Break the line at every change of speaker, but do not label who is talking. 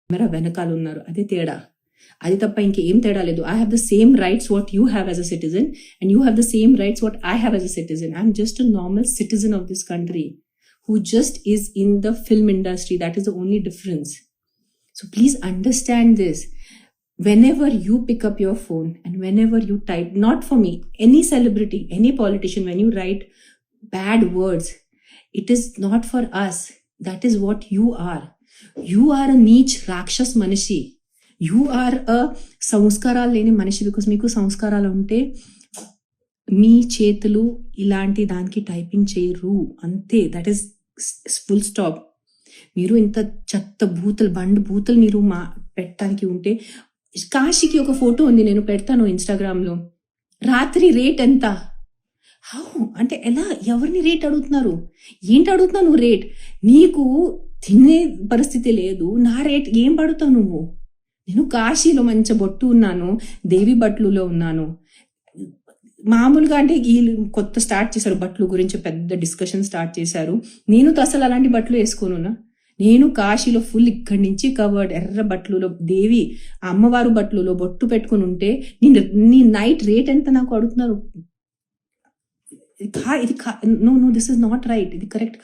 Camera వెనకాల ఉన్నారు, అదే తేడా. అది తప్ప ఇంకేం తేడా లేదు. I have the same rights what you have as a citizen and you have the same rights what I have as a citizen. I'm just a normal citizen of this country who just is in the film industry. That is the only difference. So please understand this. Whenever you pick up your phone and whenever you type, not for me, any celebrity, any politician, when you write bad words, it is not for us. That is what you are. You are a neech rakshas manishi. You are a సంస్కారాలు లేని మనిషి. Because మీకు సంస్కారాలు ఉంటే మీ చేతులు ఇలాంటి దానికి typing చేయరు, అంతే. That is full stop. మీరు ఇంత చెత్త బండ్ బూతులు మీరు పెట్టడానికి ఉంటే, కాశీకి ఒక ఫోటో ఉంది, నేను పెడతాను ఇన్స్టాగ్రామ్లో. రాత్రి రేట్ ఎంత? హౌ అంటే ఎలా? ఎవరిని రేట్ అడుగుతున్నారు? ఏంటి అడుగుతున్నావు నువ్వు రేట్? నీకు తినే పరిస్థితి లేదు, నా రేట్ ఏం పడుతావు నువ్వు? నేను కాశీలో మంచి బొట్టు ఉన్నాను, దేవి బట్లులో ఉన్నాను. మామూలుగా అంటే వీళ్ళు కొత్త స్టార్ట్ చేశారు బట్టలు గురించి, పెద్ద డిస్కషన్ స్టార్ట్ చేశారు. నేను అసలు అలాంటి బట్టలు వేసుకోనున్నా. నేను కాశీలో ఫుల్ ఇక్కడి నుంచి కవర్డ్ ఎర్ర బట్టలులో దేవి అమ్మవారు బట్టలులో బొట్టు పెట్టుకుని ఉంటే నీ నైట్ రేట్ ఎంత నాకు అడుగుతున్నారు? ఇది no this is not right. ఇది కరెక్ట్